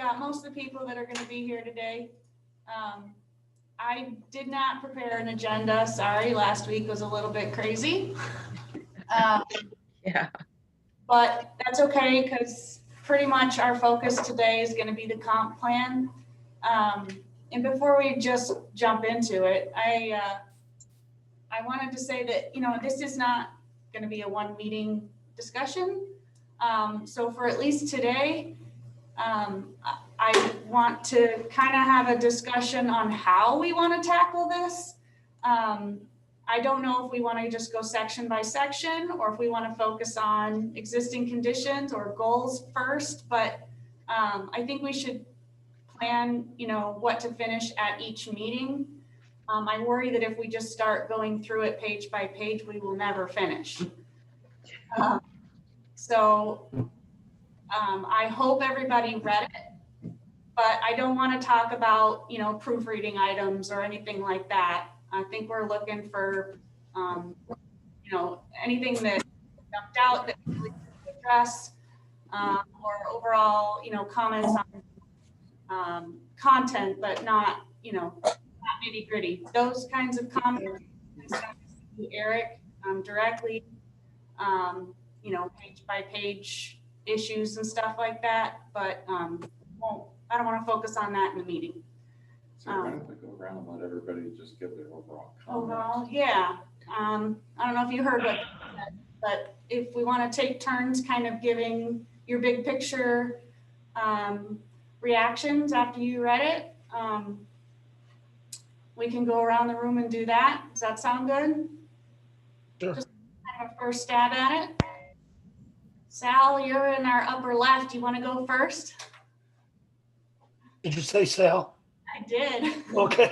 got most of the people that are going to be here today. I did not prepare an agenda. Sorry, last week was a little bit crazy. Yeah. But that's okay, because pretty much our focus today is going to be the comp plan. And before we just jump into it, I wanted to say that, this is not going to be a one meeting discussion. So for at least today, I want to kind of have a discussion on how we want to tackle this. I don't know if we want to just go section by section or if we want to focus on existing conditions or goals first, but I think we should plan, what to finish at each meeting. I worry that if we just start going through it page by page, we will never finish. So I hope everybody read it, but I don't want to talk about, proofreading items or anything like that. I think we're looking for, anything that jumped out that we really need to address, or overall, comments on content, but not nitty gritty. Those kinds of comments can send to Eric directly, page by page issues and stuff like that. But I don't want to focus on that in the meeting. So why don't we go around and let everybody just give their overall comment? Overall, yeah. I don't know if you heard what they said, but if we want to take turns kind of giving your big picture reactions after you read it, we can go around the room and do that. Does that sound good? Sure. Just kind of a first stab at it. Sal, you're in our upper left. You want to go first? Did you say Sal? I did. Okay.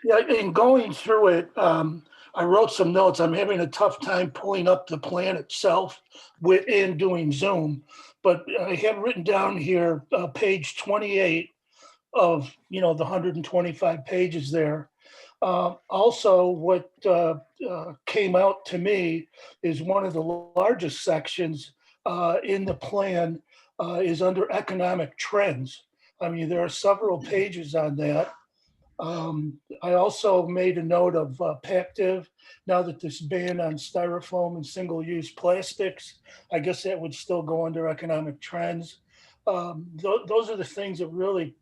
Yeah, in going through it, I wrote some notes. I'm having a tough time pulling up the plan itself and doing Zoom, but I have written down here, page 28 of, the 125 pages there. Also, what came out to me is one of the largest sections in the plan is under economic trends. I mean, there are several pages on that. I also made a note of Pactiv. Now that this ban on styrofoam and single-use plastics, I guess that would still go under economic trends. Those are the things that really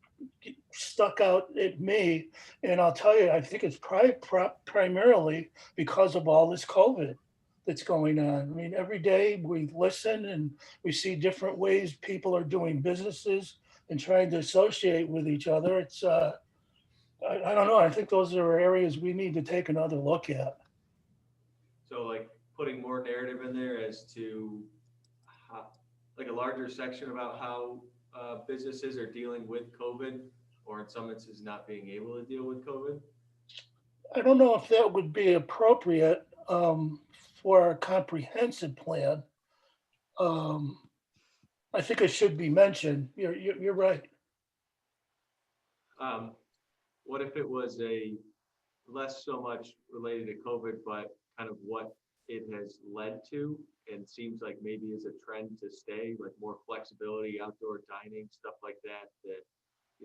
stuck out at me. And I'll tell you, I think it's primarily because of all this COVID that's going on. I mean, every day we listen and we see different ways people are doing businesses and trying to associate with each other. It's, I don't know. I think those are areas we need to take another look at. So like putting more narrative in there as to how, like a larger section about how businesses are dealing with COVID, or in some instances not being able to deal with COVID. I don't know if that would be appropriate for a comprehensive plan. I think it should be mentioned. You're right. What if it was a less so much related to COVID, but kind of what it has led to, and seems like maybe is a trend to stay, like more flexibility, outdoor dining, stuff like that, that,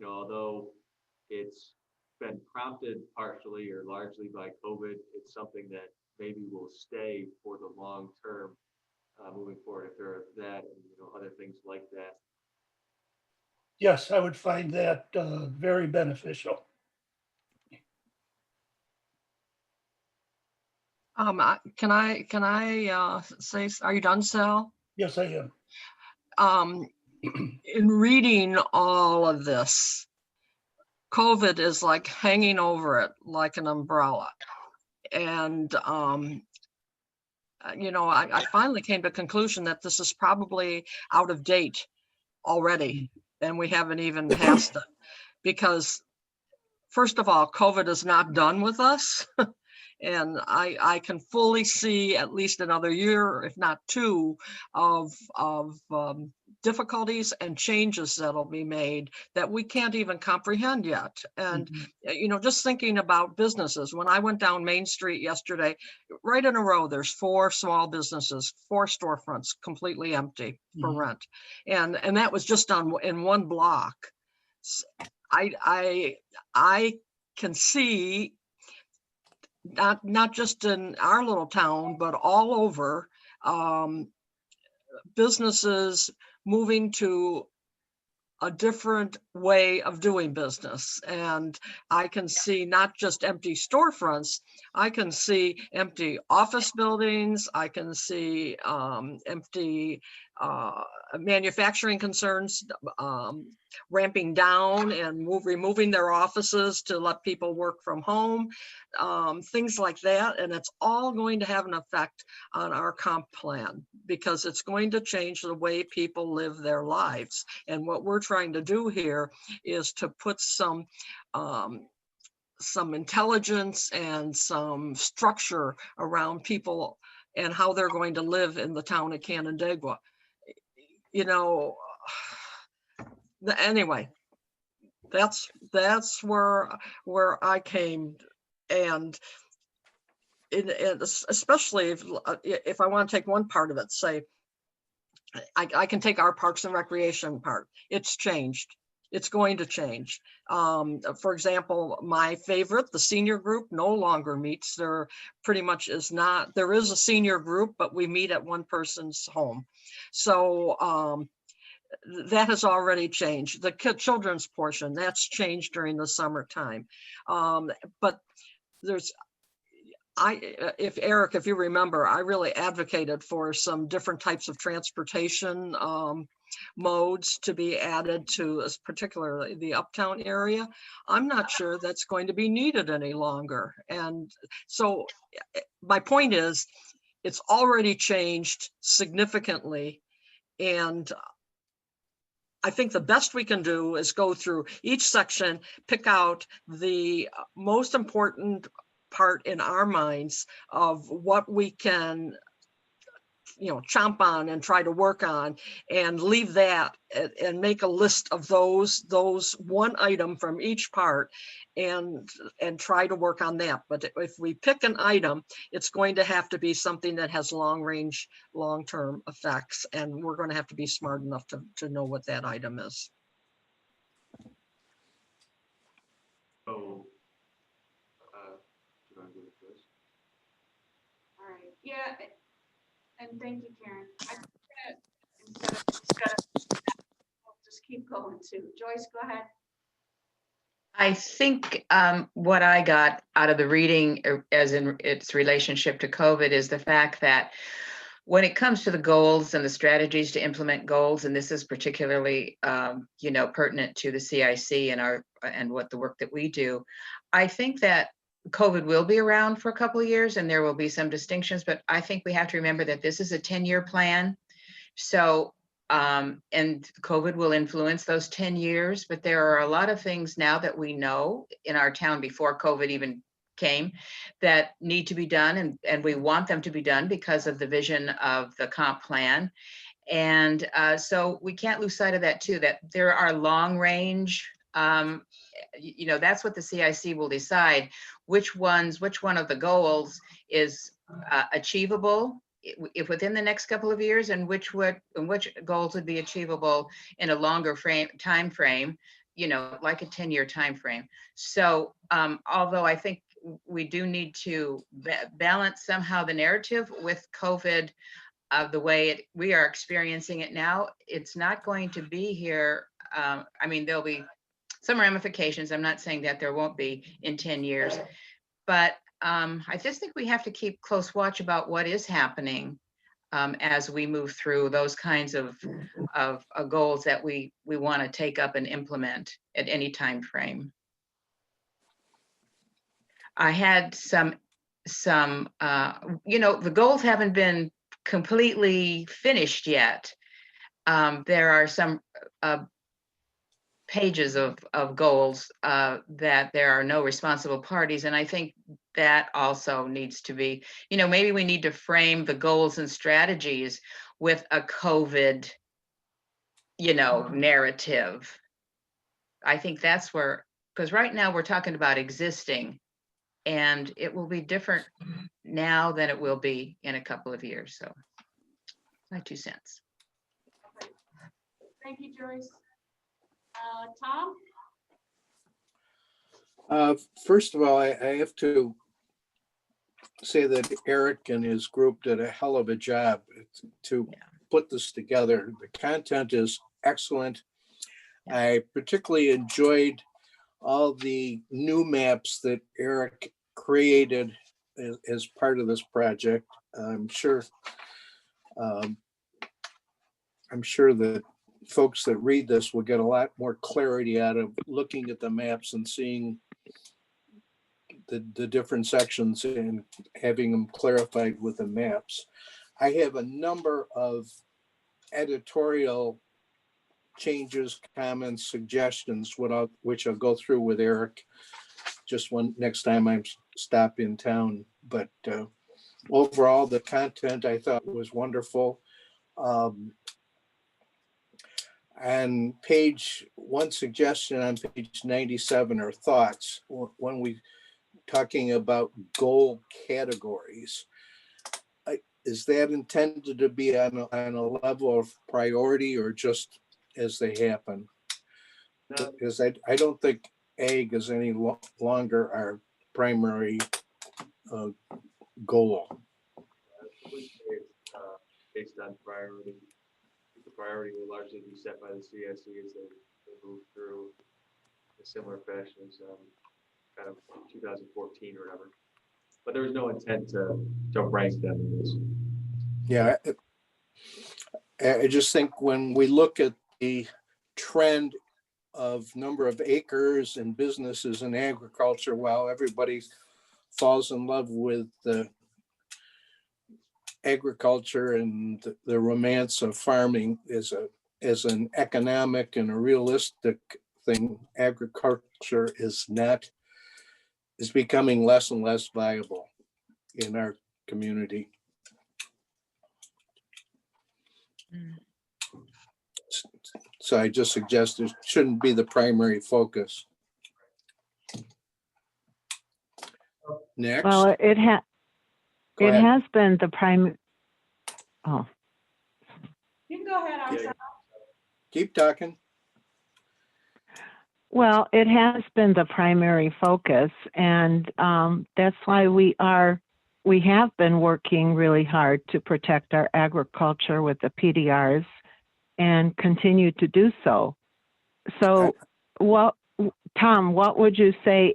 although it's been prompted partially or largely by COVID, it's something that maybe will stay for the long term moving forward, if there are that and other things like that. Yes, I would find that very beneficial. Can I say, are you done, Sal? Yes, I am. In reading all of this, COVID is like hanging over it like an umbrella. And, I finally came to the conclusion that this is probably out of date already, and we haven't even passed it. Because first of all, COVID is not done with us. And I can fully see at least another year, if not two, of difficulties and changes that'll be made that we can't even comprehend yet. And, just thinking about businesses, when I went down Main Street yesterday, right in a row, there's 4 small businesses, 4 storefronts completely empty for rent. And that was just in one block. I can see not just in our little town, but all over, businesses moving to a different way of doing business. And I can see not just empty storefronts, I can see empty office buildings, I can see empty manufacturing concerns ramping down and removing their offices to let people work from home, things like that. And it's all going to have an effect on our comp plan because it's going to change the way people live their lives. And what we're trying to do here is to put some intelligence and some structure around people and how they're going to live in the town of Canandaigua. Anyway, that's where I came, and especially if I want to take one part of it, say I can take our Parks and Recreation part. It's changed. It's going to change. For example, my favorite, the senior group, no longer meets. There pretty much is not. There is a senior group, but we meet at one person's home. So that has already changed. The children's portion, that's changed during the summertime. But Eric, if you remember, I really advocated for some different types of transportation modes to be added to particularly the uptown area. I'm not sure that's going to be needed any longer. And so my point is, it's already changed significantly. And I think the best we can do is go through each section, pick out the most important part in our minds of what we can chomp on and try to work on, and leave that and make a list of those one item from each part and try to work on that. But if we pick an item, it's going to have to be something that has long-term effects, and we're going to have to be smart enough to know what that item is. So, do you want to give it to us? All right, yeah, and thank you, Karen. I'll just keep going too. Joyce, go ahead. I think what I got out of the reading as in its relationship to COVID is the fact that when it comes to the goals and the strategies to implement goals, and this is particularly pertinent to the CIC and what the work that we do, I think that COVID will be around for a couple of years and there will be some distinctions, but I think we have to remember that this is a 10-year plan. So, and COVID will influence those 10 years, but there are a lot of things now that we know in our town before COVID even came that need to be done, and we want them to be done because of the vision of the comp plan. And so we can't lose sight of that too, that there are long range, that's what the CIC will decide, which one of the goals is achievable if within the next couple of years, and which goals would be achievable in a longer time frame, like a 10-year time frame. So although I think we do need to balance somehow the narrative with COVID, the way we are experiencing it now, it's not going to be here. There'll be some ramifications. I'm not saying that there won't be in 10 years, but I just think we have to keep close watch about what is happening as we move through those kinds of goals that we want to take up and implement at any time frame. I had some the goals haven't been completely finished yet. There are some pages of goals that there are no responsible parties. And I think that also needs to be, maybe we need to frame the goals and strategies with a COVID narrative. I think that's where, because right now we're talking about existing, and it will be different now than it will be in a couple of years. So my 2 cents. Thank you, Joyce. Tom? First of all, I have to say that Eric and his group did a hell of a job to put this together. The content is excellent. I particularly enjoyed all the new maps that Eric created as part of this project. I'm sure that folks that read this will get a lot more clarity out of looking at the maps and seeing the different sections and having them clarified with the maps. I have a number of editorial changes, comments, suggestions, which I'll go through with Eric just next time I stop in town. But overall, the content I thought was wonderful. And one suggestion on page 97 are thoughts when we talking about goal categories. Is that intended to be on a level of priority or just as they happen? No. Because I don't think ag is any longer our primary goal. Based on priority. The priority will largely be set by the CSE as they move through a similar fashion as kind of 2014 or whatever. But there was no intent to rank them in this. Yeah, I just think when we look at the trend of number of acres and businesses in agriculture, while everybody falls in love with the agriculture and the romance of farming as an economic and a realistic thing, agriculture is becoming less and less viable in our community. So I just suggest it shouldn't be the primary focus. Next. Well, it Go ahead. has been the prime. Oh, You can go ahead. I'm Yeah. sorry. Keep talking. well, it has been the primary focus, and that's why we have been working really hard to protect our agriculture with the PDRs and continue to do so. So Tom, what would you say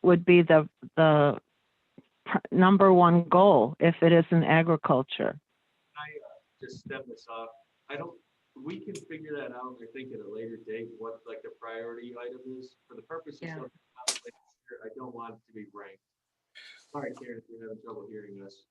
would be the number one goal if it isn't agriculture? Just stem this off. We can figure that out, I think, at a later date, what like the priority item is for the purposes of, I don't want it to be ranked. All right, Karen, if you're having trouble hearing us.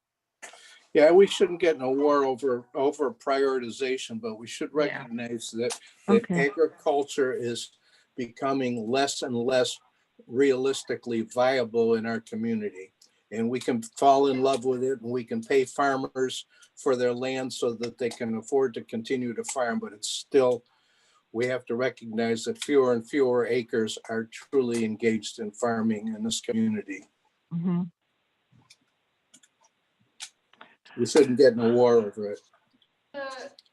Yeah, we shouldn't get in a war over prioritization, but we should recognize that Okay. agriculture is becoming less and less realistically viable in our community. And we can fall in love with it and we can pay farmers for their land so that they can afford to continue to farm, but it's still, we have to recognize that fewer and fewer acres are truly engaged in farming in this community. Mm-hmm. We shouldn't get in a war over it. For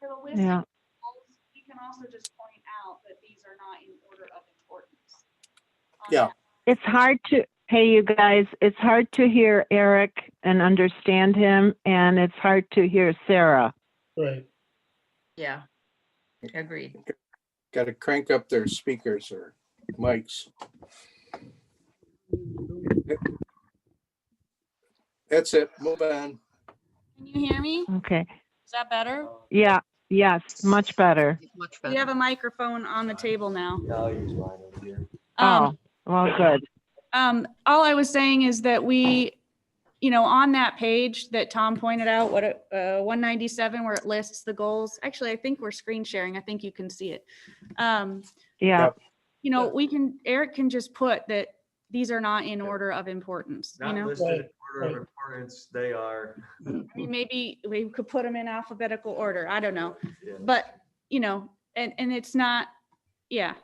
the list, Yeah. we can also just point out that these are not in order of importance. Yeah. It's hard to, hey, you guys, it's hard to hear Eric and understand him, and it's hard to hear Sarah. Right. Yeah. Agreed. Got to crank up their speakers or mics. That's it. Move on. Can you hear me? Okay. Is that better? Yeah. Yes. Much better. Much We better. have a microphone on the table now. I'll use mine over here. Oh, well, good. All I was saying is that we, on that page that Tom pointed out, 197, where it lists the goals. Actually, I think we're screen sharing. I think you can see it. Yeah. Eric can just put that these are not in order of importance, Not listed in order of importance, they are. I mean, maybe we could put them in alphabetical order. I don't know. Yeah. But, and it's not, yeah,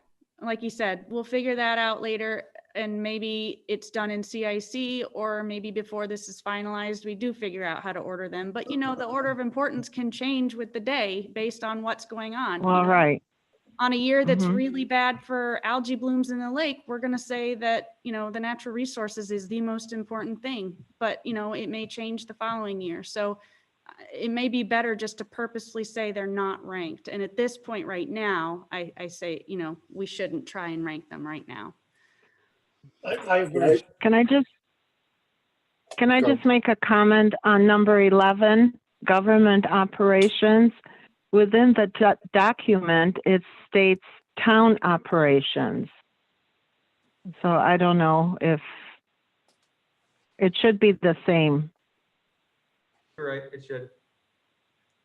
like you said, we'll figure that out later. And maybe it's done in CIC, or maybe before this is finalized, we do figure out how to order them. But you know, the order of importance can change with the day based on what's going on. you Well, know? right. On a year that's Mhm. really bad for algae blooms in the lake, we're going to say that, you know, the natural resources is the most important thing, but you know, it may change the following year. So it may be better just to purposely say they're not ranked. And at this point right now, I say, you know, we shouldn't try and rank them right now. I agree. Can I just Go. make a comment on number 11, government operations? Within the document, it states town operations. So I don't know if it should be the same. You're right, it should.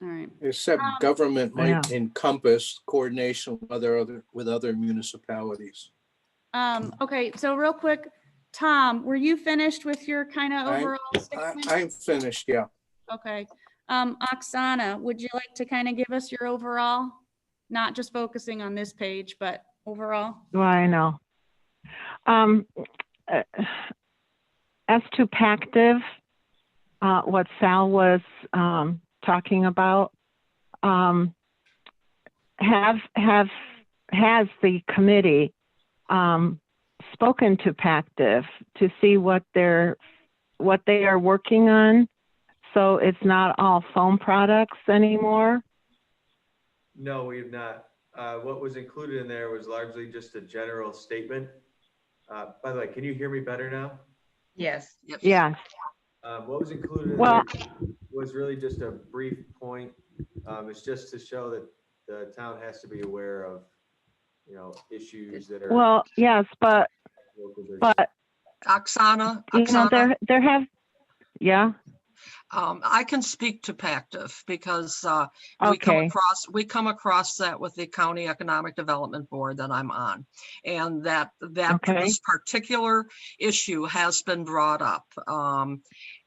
All right. Except government might encompass coordination with other municipalities. Okay, so real quick, Tom, were you finished with your kind of overall statement? I'm finished, yeah. Okay. Oksana, would you like to kind of give us your overall, not just focusing on this page, but overall? Well, I know. As to Pactiv, what Sal was talking about, has the committee spoken to Pactiv to see what they are working on, so it's not all foam products anymore? No, we have not. What was included in there was largely just a general statement. By the way, can you hear me better now? Yes. Yep. Yes. What was included in Well, there was really just a brief point. It's just to show that the town has to be aware of, you know, issues that are. well, yes, but Oksana, you know, there have, yeah. I can speak to Pactiv because Okay. we come across that with the County Economic Development Board that I'm on, and that Okay. this particular issue has been brought up.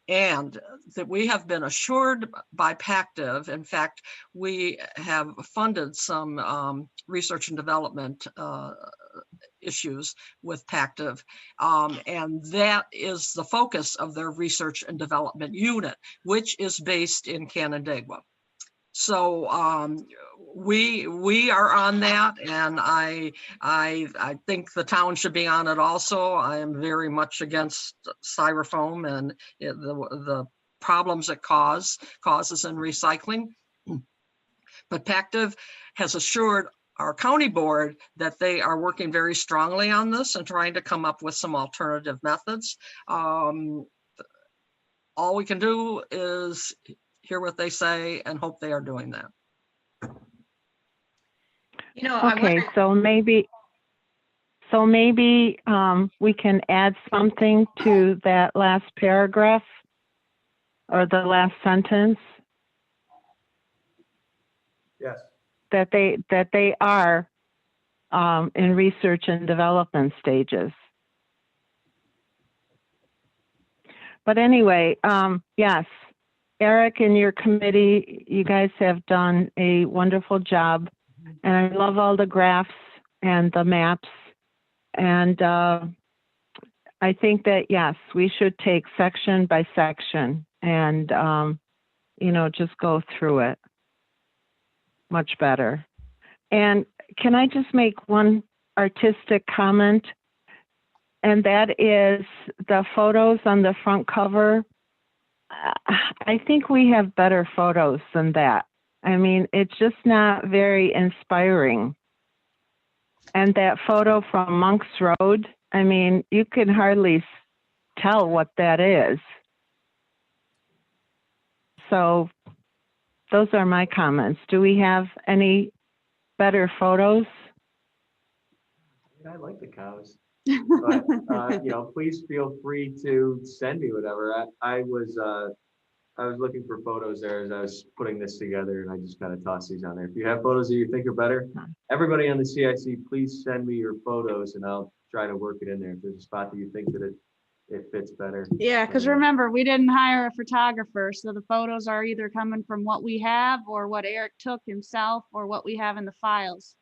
And that we have been assured by Pactiv. In fact, we have funded some research and development issues with Pactiv. And that is the focus of their research and development unit, which is based in Canandaigua. So we are on that, and I think the town should be on it also. I am very much against styrofoam and the problems it causes in recycling. But Pactiv has assured our county board that they are working very strongly on this and trying to come up with some alternative methods. All we can do is hear what they say and hope they are doing that. You know, Okay, so maybe we can add something to that last paragraph or the last sentence, Yes. that they are in research and development stages. But anyway, yes, Eric and your committee, you guys have done a wonderful job. And I love all the graphs and the maps. And I think that, yes, we should take section by section and, you know, just go through it much better. And can I just make one artistic comment? And that is the photos on the front cover. I think we have better photos than that. I mean, it's just not very inspiring. And that photo from Monk's Road, I mean, you can hardly tell what that is. So those are my comments. Do we have any better photos? I like the cows. But, you know, please feel free to send me whatever. I was looking for photos there as I was putting this together, and I just kind of tossed these on there. If you have photos that you think are better, everybody on the CIC, please send me your photos and I'll try to work it in there. If there's a spot that you think that it fits better. Yeah, because Yeah. remember, we didn't hire a photographer, so the photos are either coming from what we have or what Eric took himself or what we have in the files.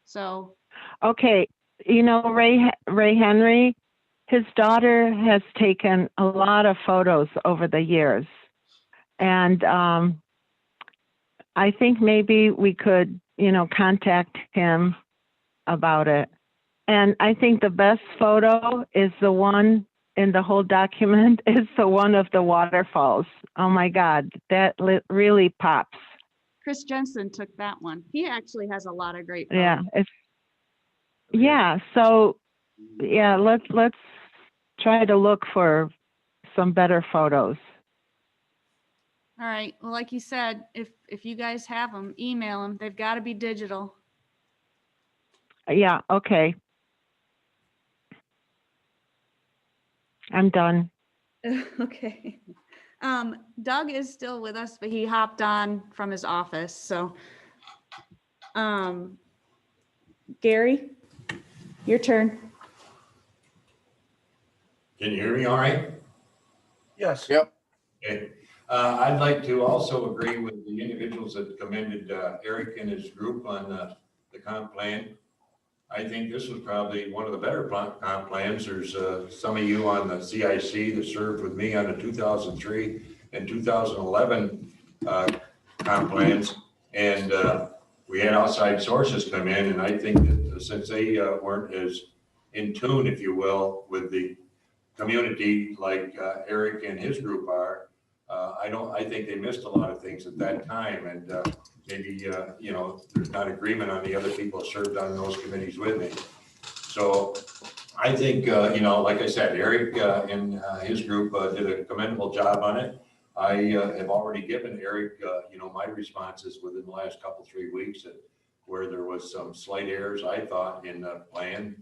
So, Okay, you know, Ray Henry, his daughter has taken a lot of photos over the years. And I think maybe we could, you know, contact him about it. And I think the best photo is the one in the whole document is the one of the waterfalls. Oh my God, that really pops. Chris Jensen took that one. He actually has a lot of great Yeah, photos. it's yeah. So yeah, let's try to look for some better photos. All right. Well, like you said, if you guys have them, email them. They've got to be digital. Yeah, okay. I'm done. Okay. Doug is still with us, but he hopped on from his office. So, Gary, your turn. Can you hear me all right? Yes. Yep. Okay. I'd like to also agree with the individuals that commended Eric and his group on the comp plan. I think this was probably one of the better comp plans. There's some of you on the CIC that served with me on the 2003 and 2011 comp plans. And we had outside sources come in, and I think that since they weren't as in tune, if you will, with the community like Eric and his group are, I think they missed a lot of things at that time, and maybe, you know, there's not agreement on the other people that served on those committees with me. So I think, you know, like I said, Eric and his group did a commendable job on it. I have already given Eric, you know, my responses within the last couple, 3 weeks where there was some slight errors, I thought, in the plan.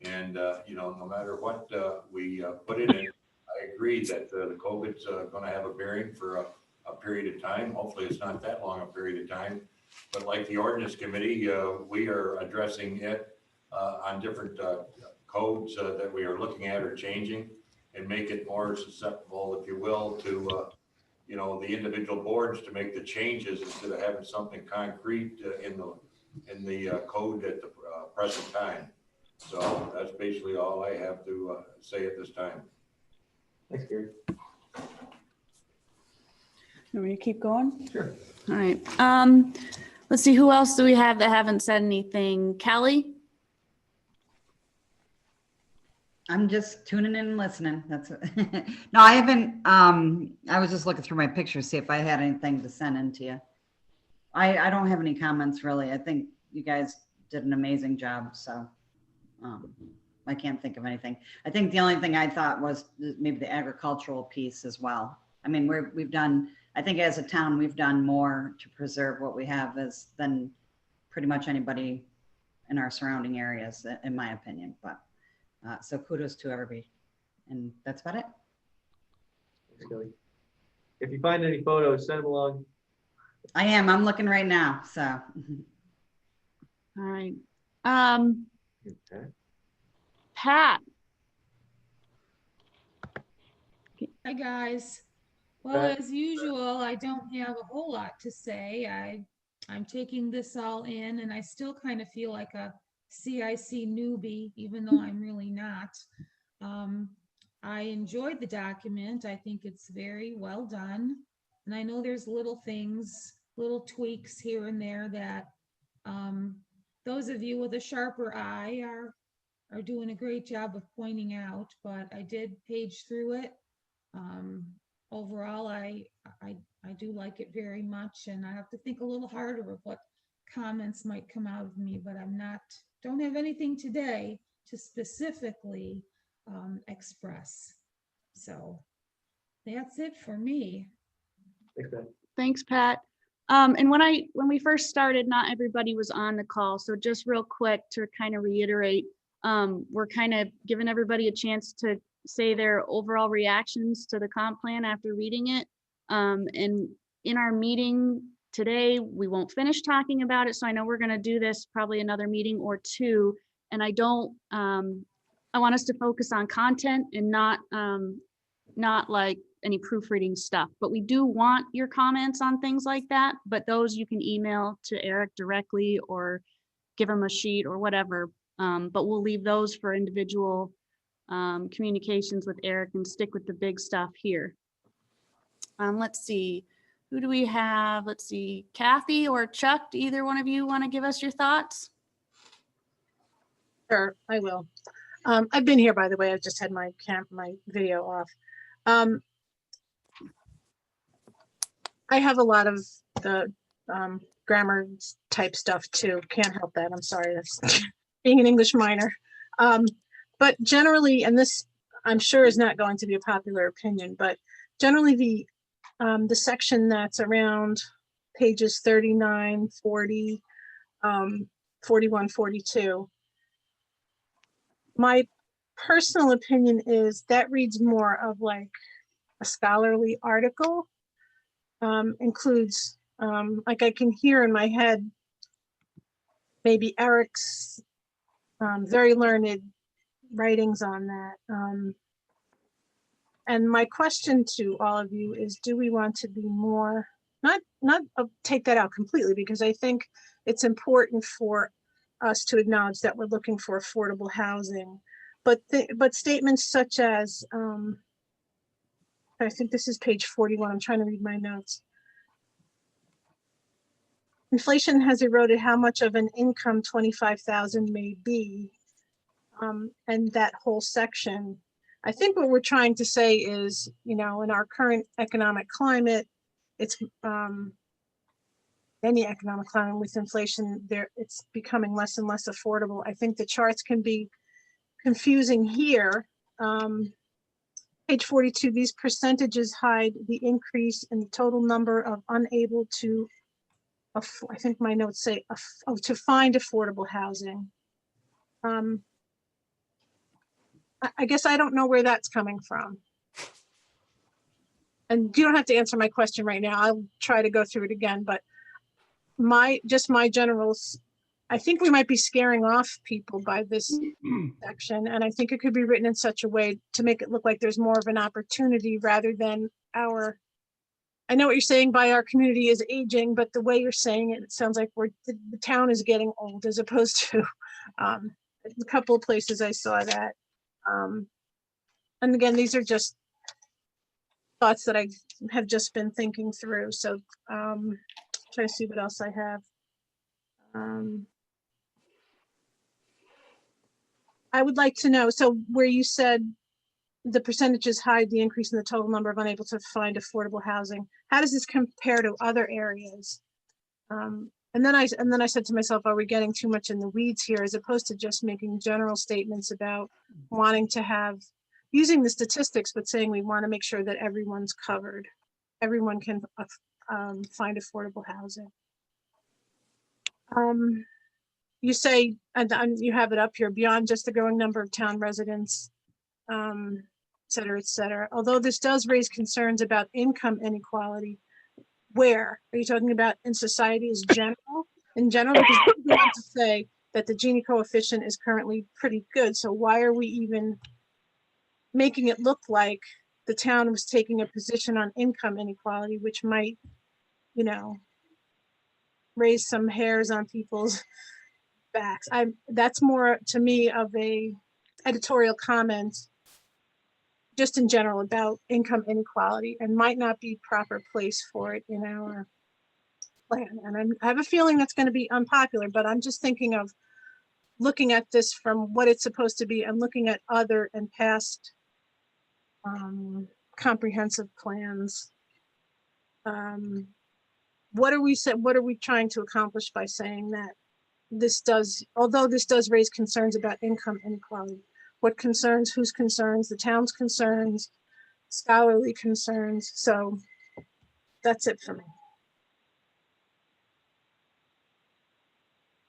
And, you know, no matter what we put it in, I agree that the COVID's going to have a bearing for a period of time. Hopefully it's not that long a period of time. But like the ordinance committee, we are addressing it on different codes that we are looking at or changing and make it more susceptible, if you will, to, you know, the individual boards to make the changes instead of having something concrete in the code at the present time. So that's basically all I have to say at this time. Thanks, Gary. Want me to keep going? Sure. All right. Let's see, who else do we have that haven't said anything? Kelly? I'm just tuning in and listening. That's it. No, I haven't. I was just looking through my pictures, see if I had anything to send in to you. I don't have any comments really. I think you guys did an amazing job. So I can't think of anything. I think the only thing I thought was maybe the agricultural piece as well. I mean, we've done, I think as a town, we've done more to preserve what we have than pretty much anybody in our surrounding areas, in my opinion. But so kudos to everybody. And that's about it. Thanks, Kelly. If you find any photos, send them along. I'm looking right now. So. All right. Okay. Pat? Hi, guys. Well, Pat. as usual, I don't have a whole lot to say. I'm taking this all in, and I still kind of feel like a CIC newbie, even though I'm really not. I enjoyed the document. I think it's very well done. And I know there's little things, little tweaks here and there that those of you with a sharper eye are doing a great job of pointing out, but I did page through it. Overall, I do like it very much, and I have to think a little harder of what comments might come out of me, but don't have anything today to specifically express. So that's it for me. Thanks, Pat. Thanks, Pat. And when we first started, not everybody was on the call. So just real quick to kind of reiterate, we're kind of giving everybody a chance to say their overall reactions to the comp plan after reading it. And in our meeting today, we won't finish talking about it. So I know we're going to do this probably another meeting or two. And I don't I want us to focus on content and not like any proofreading stuff, but we do want your comments on things like that, but those you can email to Eric directly or give him a sheet or whatever. But we'll leave those for individual communications with Eric and stick with the big stuff here. Let's see, who do we have? Let's see, Kathy or Chuck, do either one of you want to give us your thoughts? Sure, I will. I've been here, by the way. I just had my video off. I have a lot of the grammar type stuff too. Can't help that. I'm sorry. That's being an English minor. But generally, and this I'm sure is not going to be a popular opinion, but generally the section that's around pages 39, 40, 41, 42. My personal opinion is that reads more of like a scholarly article, includes, like I can hear in my head, maybe Eric's very learned writings on that. And my question to all of you is, do we want to be more, not take that out completely, because I think it's important for us to acknowledge that we're looking for affordable housing, but statements such as, I think this is page 41, I'm trying to read my notes. Inflation has eroded how much of an income 25,000 may be, and that whole section. I think what we're trying to say is, you know, in our current economic climate, it's any economic climate with inflation, it's becoming less and less affordable. I think the charts can be confusing here. Page 42, these percentages hide the increase in the total number of unable to, I think my notes say, to find affordable housing. I guess I don't know where that's coming from. And you don't have to answer my question right now. I'll try to go through it again, but my generals, I think we might be scaring off people by this section. And I think it could be written in such a way to make it look like there's more of an opportunity rather than I know what you're saying by our community is aging, but the way you're saying it, it sounds like the town is getting old, as opposed to a couple of places I saw that. And again, these are just thoughts that I have just been thinking through. So try to see what else I have. I would like to know, so where you said the percentages hide the increase in the total number of unable to find affordable housing, how does this compare to other areas? And then I said to myself, are we getting too much in the weeds here, as opposed to just making general statements about wanting to have, using the statistics, but saying we want to make sure that everyone's covered. Everyone can find affordable housing. You say, and you have it up here, beyond just the growing number of town residents, et cetera, et cetera. Although this does raise concerns about income inequality, where are you talking about in society as general? In general, because we want to say that the Gini coefficient is currently pretty good. So why are we even making it look like the town was taking a position on income inequality, which might, you know, raise some hairs on people's backs? That's more to me of a editorial comment, just in general, about income inequality, and might not be proper place for it in our plan. And I have a feeling that's going to be unpopular, but I'm just thinking of looking at this from what it's supposed to be and looking at other and past comprehensive plans. What are we trying to accomplish by saying that this does, although this does raise concerns about income inequality? What concerns, whose concerns, the town's concerns, scholarly concerns. So that's it for me.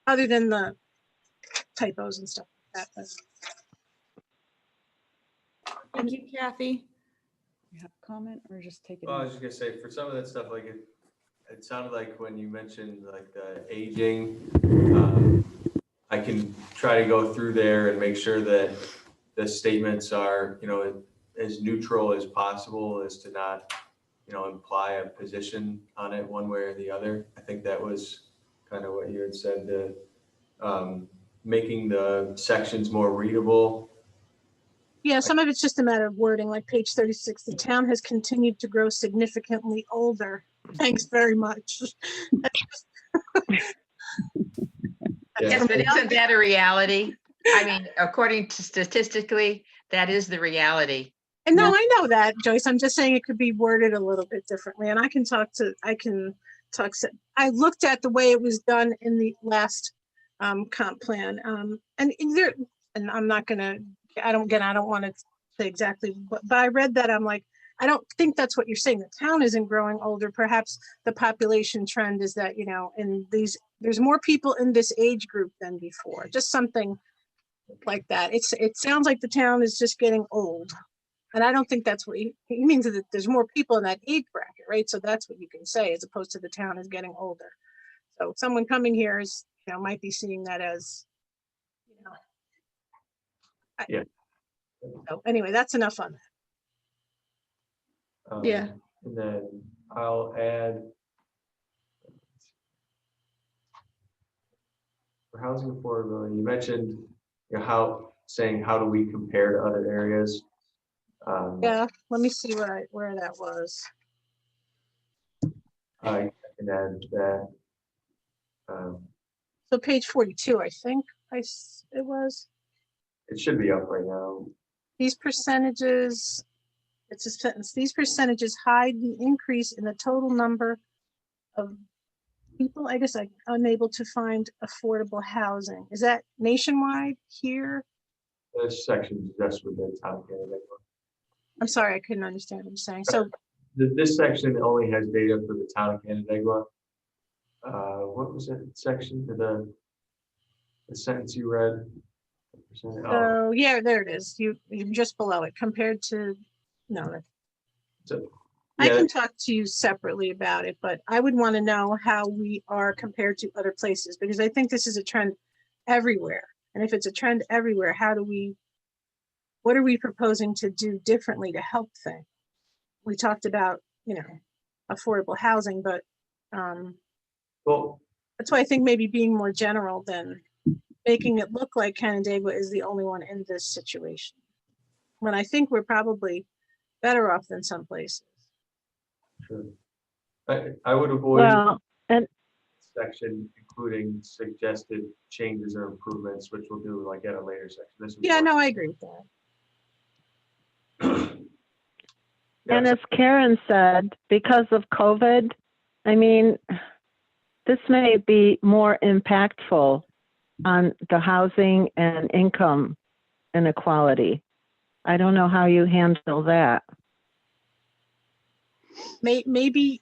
Other than the typos and stuff like that. Thank you, Kathy. You have a comment or just take it? Well, I was just gonna say, for some of that stuff, like it sounded like when you mentioned like the aging, I can try to go through there and make sure that the statements are, as neutral as possible, as to not, imply a position on it one way or the other. I think that was kind of what you had said, making the sections more readable. Yeah, some of it's just a matter of wording, like page 36, the town has continued to grow significantly older. Thanks very much. Yes, but isn't that a reality? I mean, according to statistically, that is the reality. And no, I know that, Joyce. I'm just saying it could be worded a little bit differently. And I looked at the way it was done in the last comp plan. And I'm not gonna, I don't want to say exactly, but I read that. I'm like, I don't think that's what you're saying. The town isn't growing older. Perhaps the population trend is that, there's more people in this age group than before. Just something like that. It sounds like the town is just getting old. And I don't think that's what he means, that there's more people in that age bracket, right? So that's what you can say, as opposed to the town is getting older. So someone coming here is, might be seeing that as, Yeah. So anyway, that's enough on that. Yeah. And then I'll add for housing affordability, you mentioned, how do we compare to other areas? Yeah, let me see where that was. I can add that. So page 42, I think it was. It should be up right now. These percentages, it's a sentence, these percentages hide the increase in the total number of people, I guess, unable to find affordable housing. Is that nationwide here? This section is just with the town of Canandaigua. I'm sorry, I couldn't understand what you're saying. So This section only has data for the town of Canandaigua. What was that section for the sentence you read? so yeah, there it is. You're just below it compared to, no. So, I yeah, can talk to you separately about it, but I would want to know how we are compared to other places, because I think this is a trend everywhere. And if it's a trend everywhere, what are we proposing to do differently to help things? We talked about, affordable housing, but well, that's why I think maybe being more general than making it look like Canandaigua is the only one in this situation. When I think we're probably better off than some places. sure. I would avoid Well, and section including suggested changes or improvements, which we'll do like at a later section. This was Yeah, more- no, I agree with that. and as Karen said, because of COVID, I mean, this may be more impactful on the housing and income inequality. I don't know how you handle that. Maybe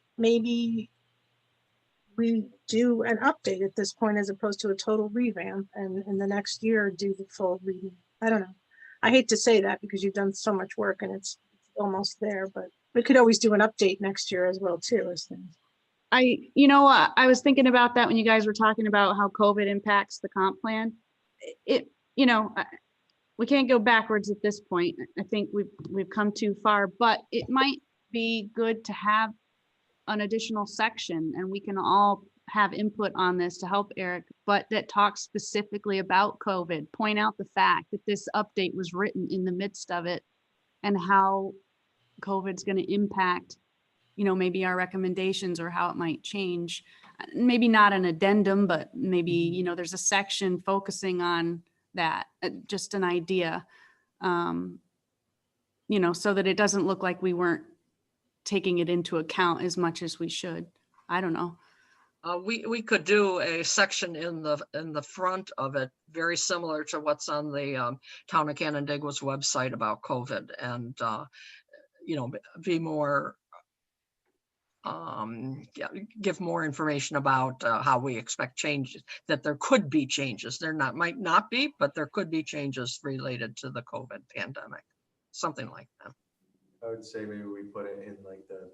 we do an update at this point as opposed to a total revamp, and in the next year do the full revamp. I don't know. I hate to say that because you've done so much work and it's almost there, but we could always do an update next year as well too, as things. I was thinking about that when you guys were talking about how COVID impacts the comp plan. We can't go backwards at this point. I think we've come too far, but it might be good to have an additional section, and we can all have input on this to help Eric, but that talks specifically about COVID, point out the fact that this update was written in the midst of it and how COVID's going to impact, maybe our recommendations or how it might change. Maybe not an addendum, but maybe, there's a section focusing on that, just an idea, so that it doesn't look like we weren't taking it into account as much as we should. I don't know. We could do a section in the front of it, very similar to what's on the Town of Canandaigua's website about COVID, and be more, give more information about how we expect changes, that there could be changes. Might not be, but there could be changes related to the COVID pandemic, something like that. I would say maybe we put it in like the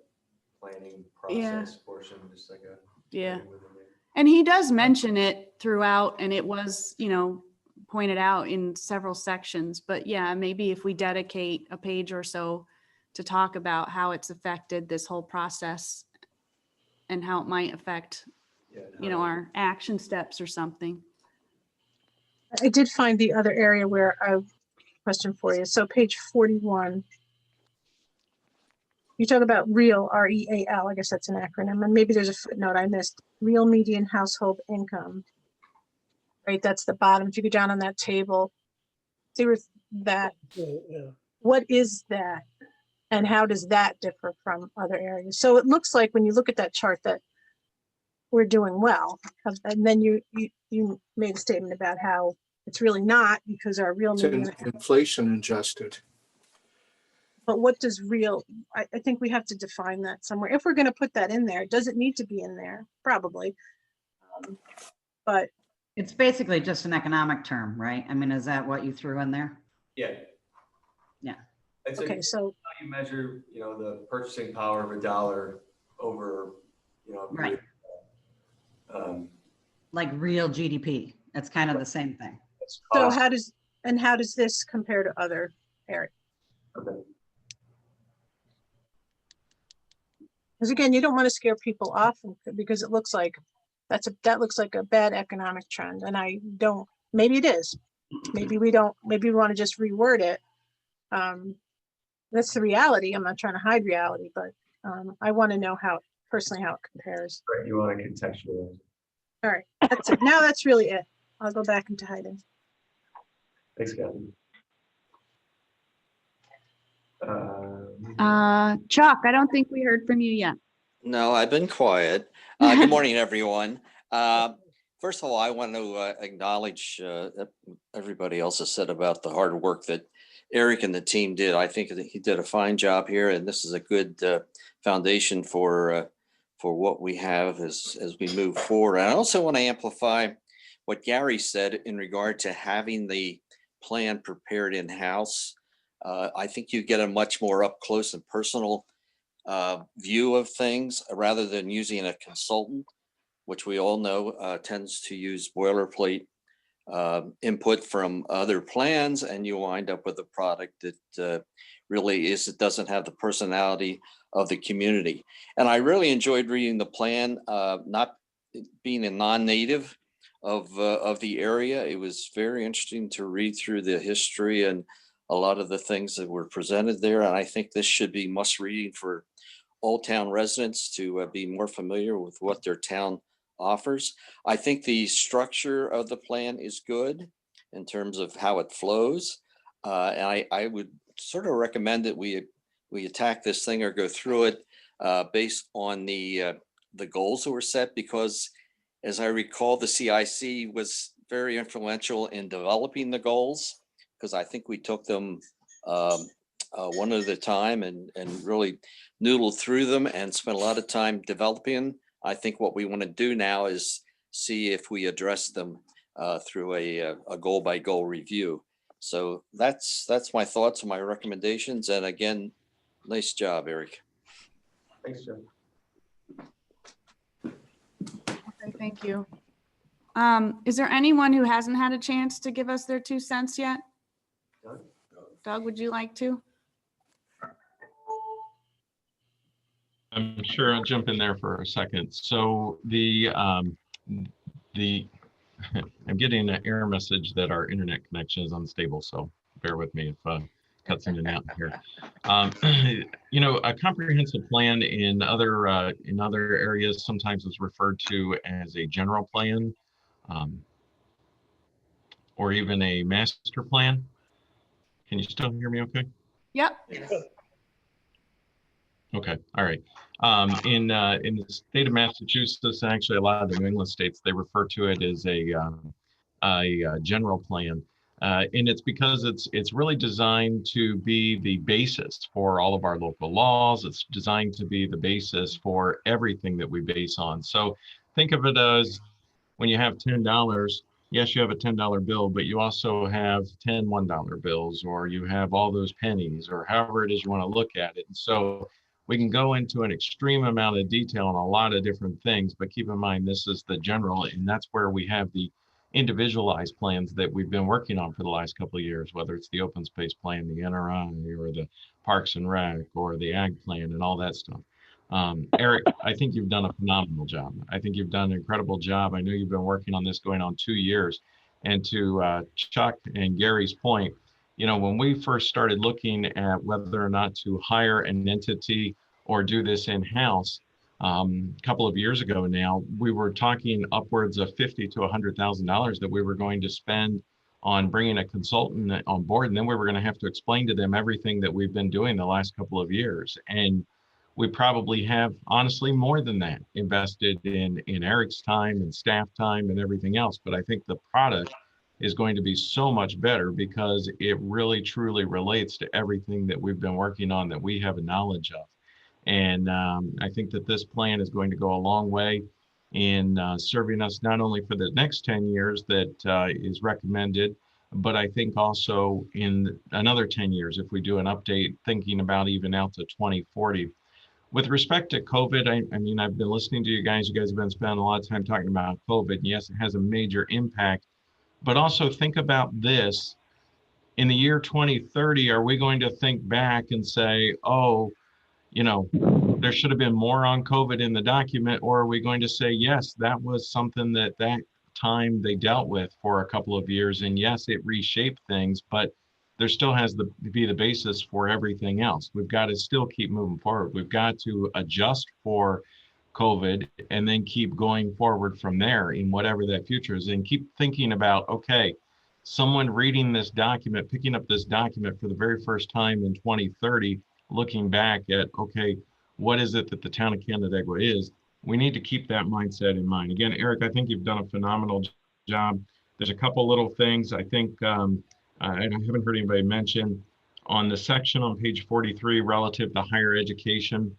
planning Yeah. process portion, just like a. Yeah. within there. And he does mention it throughout, and it was, pointed out in several sections, but yeah, maybe if we dedicate a page or so to talk about how it's affected this whole process and how it might affect, you know, our action steps or something. I did find the other area where I question for you. So page 41. You talk about real, REAL, I guess that's an acronym, and maybe there's a footnote I missed. Real median household income. Right, that's the bottom. If you go down on that table, see where that, Yeah. what is that? And how does that differ from other areas? So it looks like when you look at that chart that we're doing well. And then you made a statement about how it's really not because our real It's median. inflation adjusted. But what does real, I think we have to define that somewhere. If we're going to put that in there, does it need to be in there? Probably. But It's basically just an economic term, right? I mean, is that what you threw in there? Yeah. Yeah. It's okay, so how you measure, you know, the purchasing power of a dollar over, you know, Right. Um, Like real GDP. It's kind of the same thing. so how does this compare to other areas? Okay. Because again, you don't want to scare people off because it looks like that looks like a bad economic trend. And I don't, maybe it is. Maybe we don't, maybe we want to just reword it. That's the reality. I'm not trying to hide reality, but I want to know personally how it compares. Right, you want to contextualize. All right, that's it. Now that's really it. I'll go back into hiding. Thanks, Kathy. Chuck, I don't think we heard from you yet. No, I've been quiet. Good morning, everyone. First of all, I want to acknowledge everybody else has said about the hard work that Eric and the team did. I think that he did a fine job here, and this is a good foundation for what we have as we move forward. And I also want to amplify what Gary said in regard to having the plan prepared in-house. I think you get a much more up close and personal view of things rather than using a consultant, which we all know tends to use boilerplate input from other plans, and you wind up with a product that really it doesn't have the personality of the community. And I really enjoyed reading the plan, not being a non-native of the area. It was very interesting to read through the history and a lot of the things that were presented there. And I think this should be must reading for all town residents to be more familiar with what their town offers. I think the structure of the plan is good in terms of how it flows. And I would sort of recommend that we attack this thing or go through it based on the goals that were set, because as I recall, the CIC was very influential in developing the goals, because I think we took them one at a time and really noodled through them and spent a lot of time developing. I think what we want to do now is see if we address them through a goal by goal review. So that's my thoughts and my recommendations. And again, nice job, Eric. Thanks, Joe. Okay, thank you. Is there anyone who hasn't had a chance to give us their 2 cents yet? Doug, would you like to? I'm sure I'll jump in there for a second. So I'm getting an error message that our internet connection is unstable. So bear with me if cuts in and out here. You know, a comprehensive plan in other areas sometimes is referred to as a general plan, or even a master plan. Can you still hear me okay? Yep. Okay, all right. In the state of Massachusetts, and actually a lot of the New England states, they refer to it as a general plan. And it's because it's really designed to be the basis for all of our local laws. It's designed to be the basis for everything that we base on. So think of it as when you have $10, yes, you have a $10 bill, but you also have 10 $1 bills, or you have all those pennies, or however it is you want to look at it. And so we can go into an extreme amount of detail on a lot of different things, but keep in mind, this is the general, and that's where we have the individualized plans that we've been working on for the last couple of years, whether it's the open space plan, the NRI, or the Parks and Rec, or the ag plan, and all that stuff. Eric, I think you've done a phenomenal job. I think you've done an incredible job. I know you've been working on this going on 2 years. And to Chuck and Gary's point, you know, when we first started looking at whether or not to hire an entity or do this in-house, a couple of years ago now, we were talking upwards of $50,000 to $100,000 that we were going to spend on bringing a consultant on board, and then we were going to have to explain to them everything that we've been doing the last couple of years. And we probably have, honestly, more than that invested in Eric's time and staff time and everything else. But I think the product is going to be so much better because it really truly relates to everything that we've been working on that we have a knowledge of. And I think that this plan is going to go a long way in serving us not only for the next 10 years that is recommended, but I think also in another 10 years, if we do an update, thinking about even out to 2040. With respect to COVID, I mean, I've been listening to you guys. You guys have been spending a lot of time talking about COVID. And yes, it has a major impact, but also think about this. In the year 2030, are we going to think back and say, oh, you know, there should have been more on COVID in the document, or are we going to say, yes, that was something that time they dealt with for a couple of years, and yes, it reshaped things, but there still has to be the basis for everything else. We've got to still keep moving forward. We've got to adjust for COVID and then keep going forward from there in whatever that future is, and keep thinking about, okay, someone reading this document, picking up this document for the very first time in 2030, looking back at, okay, what is it that the town of Canandaigua is? We need to keep that mindset in mind. Again, Eric, I think you've done a phenomenal job. There's a couple little things I think I haven't heard anybody mention on the section on page 43 relative to higher education.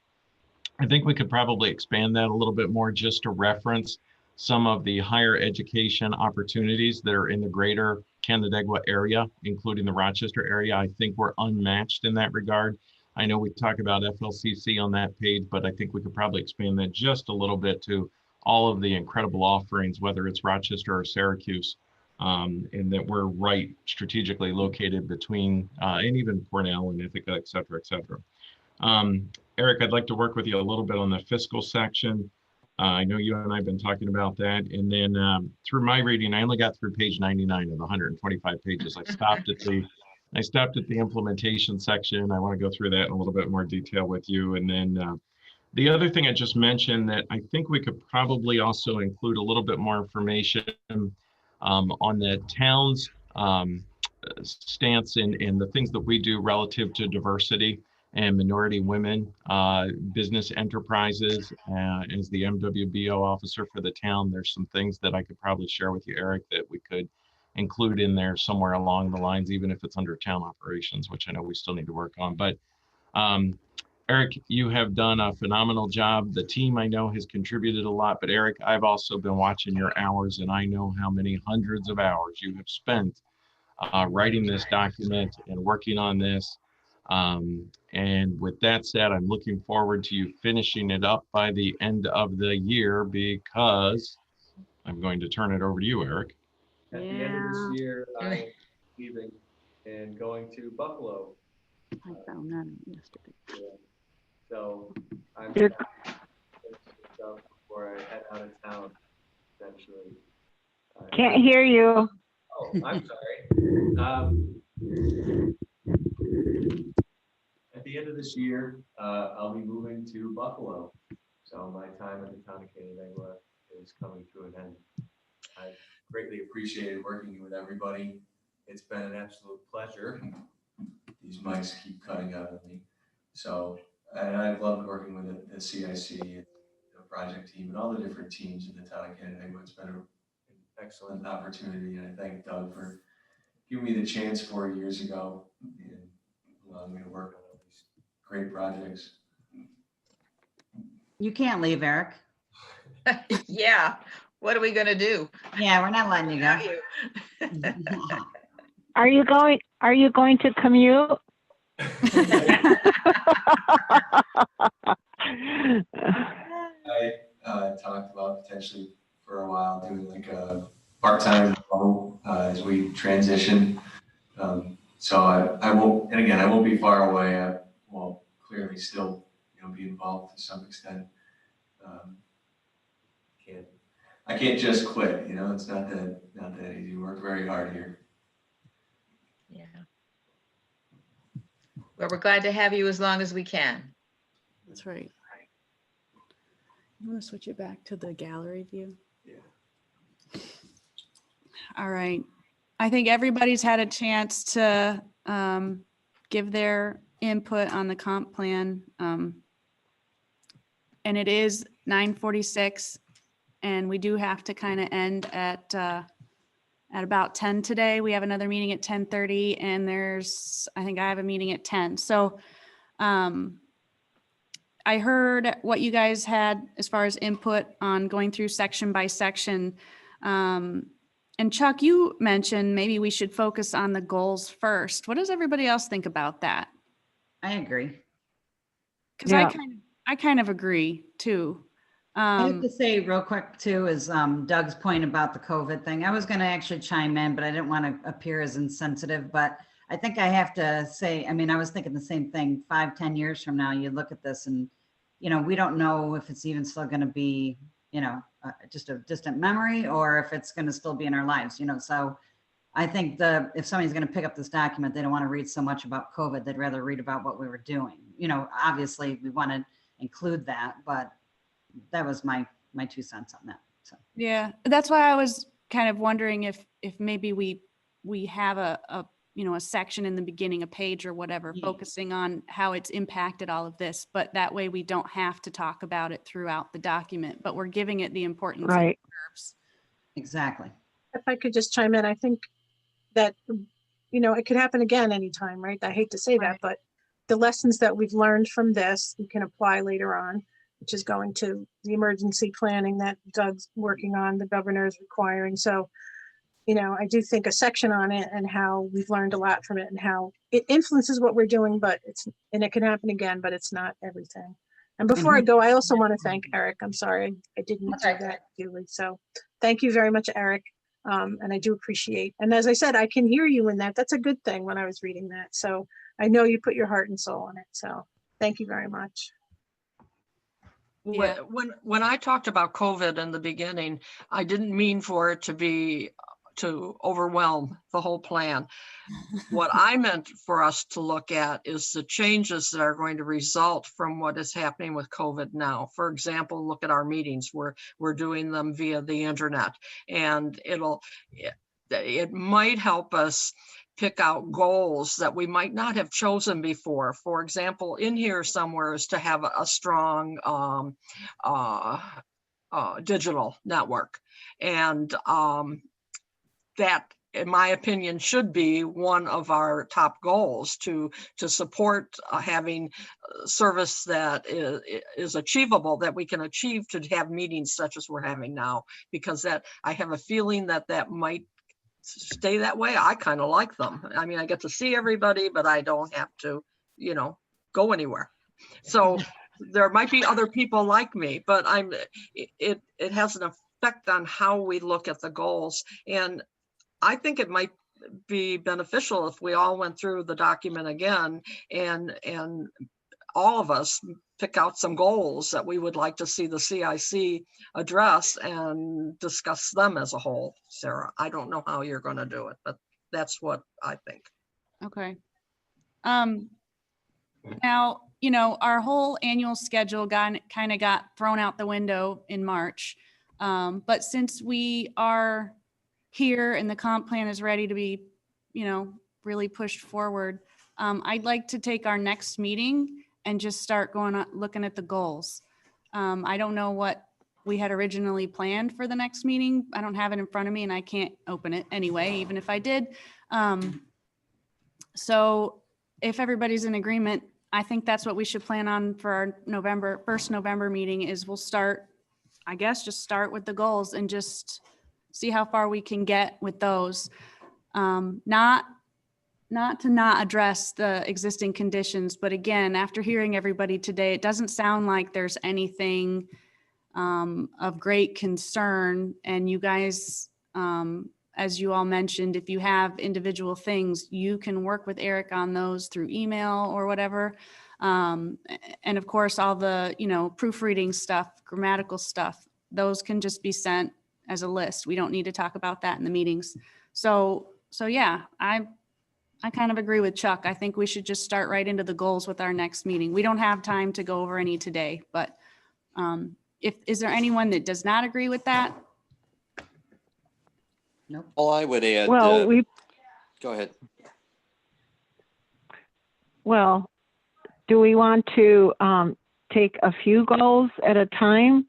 I think we could probably expand that a little bit more just to reference some of the higher education opportunities that are in the greater Canandaigua area, including the Rochester area. I think we're unmatched in that regard. I know we talk about FLCC on that page, but I think we could probably expand that just a little bit to all of the incredible offerings, whether it's Rochester or Syracuse, and that we're right strategically located between, and even Cornell and Ithaca, et cetera, et cetera. Eric, I'd like to work with you a little bit on the fiscal section. I know you and I have been talking about that. And then through my reading, I only got through page 99 of the 125 pages. I stopped at the implementation section. I want to go through that in a little bit more detail with you. And then the other thing I just mentioned that I think we could probably also include a little bit more information on the town's stance in the things that we do relative to diversity and minority women, business enterprises. As the MWBO officer for the town, there's some things that I could probably share with you, Eric, that we could include in there somewhere along the lines, even if it's under town operations, which I know we still need to work on. But Eric, you have done a phenomenal job. The team I know has contributed a lot, but Eric, I've also been watching your hours, and I know how many hundreds of hours you have spent writing this document and working on this. And with that said, I'm looking forward to you finishing it up by the end of the year, because I'm going to turn it over to you, Eric. At the end of this year, I'm leaving and going to Buffalo. I found that yesterday. Yeah. So I'm You're- before I head out of town, essentially. Can't hear you. Oh, I'm sorry. At the end of this year, I'll be moving to Buffalo. So my time at the town of Canandaigua is coming to an end. I've greatly appreciated working with everybody. It's been an absolute pleasure. These mics keep cutting out of me. So, and I've loved working with the CIC, the project team, and all the different teams in the town of Canandaigua. It's been an excellent opportunity, and I thank Doug for giving me the chance 4 years ago and allowing me to work on all these great projects. You can't leave, Eric. Yeah, what are we gonna do? Yeah, we're not letting you go. Without you? Are you going to commute? I talked about potentially for a while doing like a part-time transition. So I won't, and again, I won't be far away. I will clearly still, be involved to some extent. I can't just quit, it's not that easy. We work very hard here. Yeah. Well, we're glad to have you as long as we can. That's right. You want to switch it back to the gallery view? All right. I think everybody's had a chance to give their input on the comp plan. And it is 9:46, and we do have to kind of end at about 10 today. We have another meeting at 10:30, and I think I have a meeting at 10. So I heard what you guys had as far as input on going through section by section. And Chuck, you mentioned maybe we should focus on the goals first. What does everybody else think about that? I agree. Because I kind of agree too. I have to say real quick too is Doug's point about the COVID thing. I was going to actually chime in, but I didn't want to appear as insensitive. But I think I have to say, I was thinking the same thing. 5-10 years from now, you look at this and, we don't know if it's even still going to be, just a distant memory or if it's going to still be in our lives, So I think if somebody's going to pick up this document, they don't want to read so much about COVID. They'd rather read about what we were doing. Obviously we want to include that, but that was my 2 cents on that. So yeah, that's why I was kind of wondering if maybe we have a section in the beginning, a page or whatever, focusing on how it's impacted all of this, but that way we don't have to talk about it throughout the document, but we're giving it the importance it deserves. Exactly. If I could just chime in, I think that, it could happen again anytime, right? I hate to say that, but the lessons that we've learned from this, we can apply later on, which is going to the emergency planning that Doug's working on, the governor is requiring. So, I do think a section on it and how we've learned a lot from it and how it influences what we're doing, and it can happen again, but it's not everything. And before I go, I also want to thank Eric. I'm sorry, I didn't do that, Julie. So thank you very much, Eric. And I do appreciate, and as I said, I can hear you in that. That's a good thing when I was reading that. So I know you put your heart and soul in it. So thank you very much. Yeah. When I talked about COVID in the beginning, I didn't mean for it to overwhelm the whole plan. What I meant for us to look at is the changes that are going to result from what is happening with COVID now. For example, look at our meetings. We're doing them via the internet, and it might help us pick out goals that we might not have chosen before. For example, in here somewhere is to have a strong digital network, and that, in my opinion, should be one of our top goals to support having service that is achievable, that we can achieve to have meetings such as we're having now, because that I have a feeling that might stay that way. I kind of like them. I mean, I get to see everybody, but I don't have to, go anywhere. So there might be other people like me, but it has an effect on how we look at the goals. And I think it might be beneficial if we all went through the document again and all of us pick out some goals that we would like to see the CIC address and discuss them as a whole. Sarah, I don't know how you're going to do it, but that's what I think. Okay. Now, our whole annual schedule kind of got thrown out the window in March. But since we are here and the comp plan is ready to be, really pushed forward, I'd like to take our next meeting and just start looking at the goals. I don't know what we had originally planned for the next meeting. I don't have it in front of me and I can't open it anyway, even if I did. So if everybody's in agreement, I think that's what we should plan on for our first November meeting is we'll start, I guess, just start with the goals and just see how far we can get with those. Not to not address the existing conditions, but again, after hearing everybody today, it doesn't sound like there's anything of great concern, and you guys as you all mentioned, if you have individual things, you can work with Eric on those through email or whatever. And of course, all the, proofreading stuff, grammatical stuff, those can just be sent as a list. We don't need to talk about that in the meetings. So yeah, I kind of agree with Chuck. I think we should just start right into the goals with our next meeting. We don't have time to go over any today, but is there anyone that does not agree with that? Nope. Well, I would add, Well, go ahead. Well, do we want to take a few goals at a time?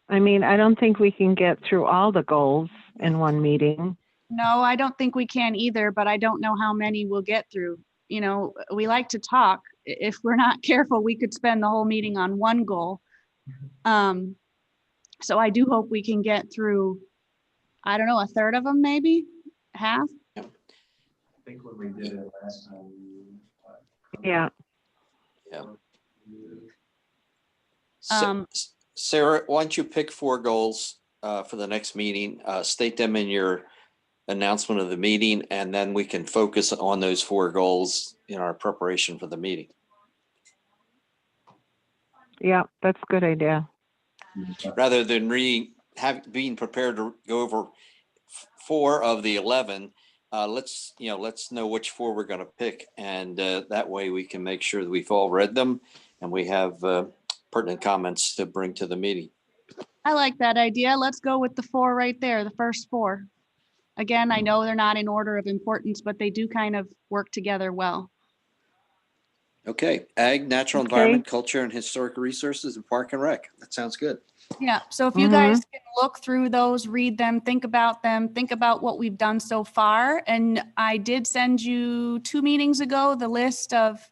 I mean, I don't think we can get through all the goals in one meeting. No, I don't think we can either, but I don't know how many we'll get through. We like to talk. If we're not careful, we could spend the whole meeting on one goal. So I do hope we can get through, I don't know, a third of them, maybe half. I think when we did it last time. Yeah. Sarah, why don't you pick 4 goals for the next meeting, state them in your announcement of the meeting, and then we can focus on those 4 goals in our preparation for the meeting. Yeah, that's a good idea. Rather than being prepared to go over 4 of the 11, let's know which 4 we're going to pick, and that way we can make sure that we've all read them and we have pertinent comments to bring to the meeting. I like that idea. Let's go with the 4 right there, the first 4. Again, I know they're not in order of importance, but they do kind of work together well. Okay, ag, natural environment, culture and historic resources, and park and rec. That sounds good. Yeah, so if you guys can look through those, read them, think about what we've done so far. And I did send you 2 meetings ago, the list of,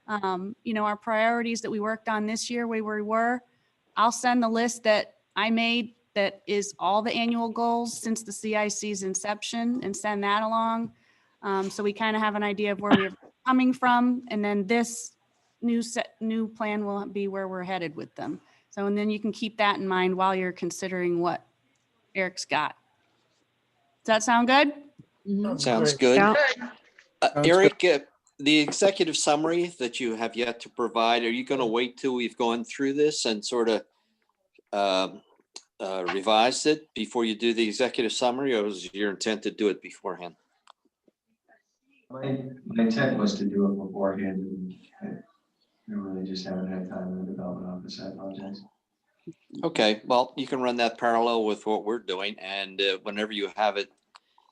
our priorities that we worked on this year, where we were. I'll send the list that I made that is all the annual goals since the CIC's inception and send that along. So we kind of have an idea of where we're coming from. And then this new plan will be where we're headed with them. So, and then you can keep that in mind while you're considering what Eric's got. Does that sound good? Sounds good. Yeah. Eric, the executive summary that you have yet to provide, are you going to wait till we've gone through this and sort of revised it before you do the executive summary, or was your intent to do it beforehand? My intent was to do it beforehand, and I really just haven't had time in the development office. I apologize. Okay, well, you can run that parallel with what we're doing, and whenever you have it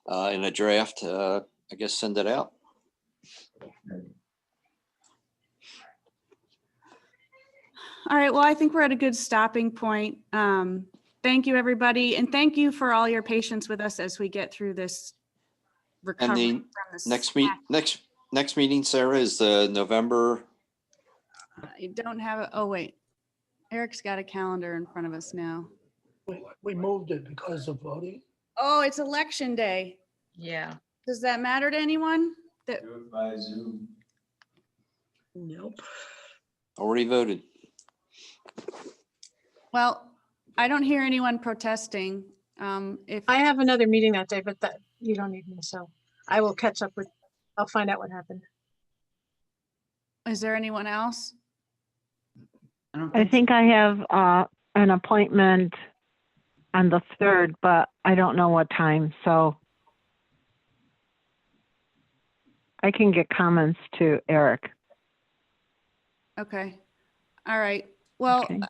in a draft, I guess send it out. All right, well, I think we're at a good stopping point. Thank you, everybody. And thank you for all your patience with us as we get through this recovery And from this. next meeting, Sarah, is November. I don't have it. Oh, wait. Eric's got a calendar in front of us now. We moved it because of voting. Oh, it's election day. Yeah. Does that matter to anyone? Do it by Zoom. Nope. Already voted. Well, I don't hear anyone protesting. If I have another meeting that day, but that you don't need me, so I will catch up with, I'll find out what happened. Is there anyone else? I think I have an appointment on the 3rd, but I don't know what time, so I can get comments to Eric. Okay. All right. Well, Okay.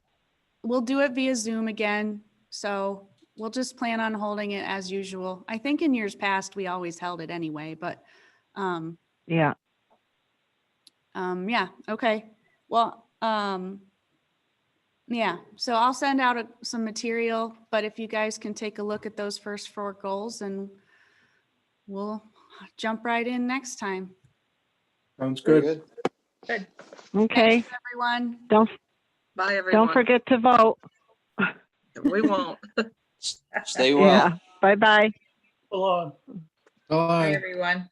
we'll do it via Zoom again. So we'll just plan on holding it as usual. I think in years past, we always held it anyway, but Yeah. yeah. Okay. Well, yeah. So I'll send out some material, but if you guys can take a look at those first 4 goals, and we'll jump right in next time. Sounds Very good. good. Okay. Thanks, everyone. Bye, everyone. Don't forget to vote. We won't. Stay well. Yeah. Bye-bye. Hold on. Bye, everyone.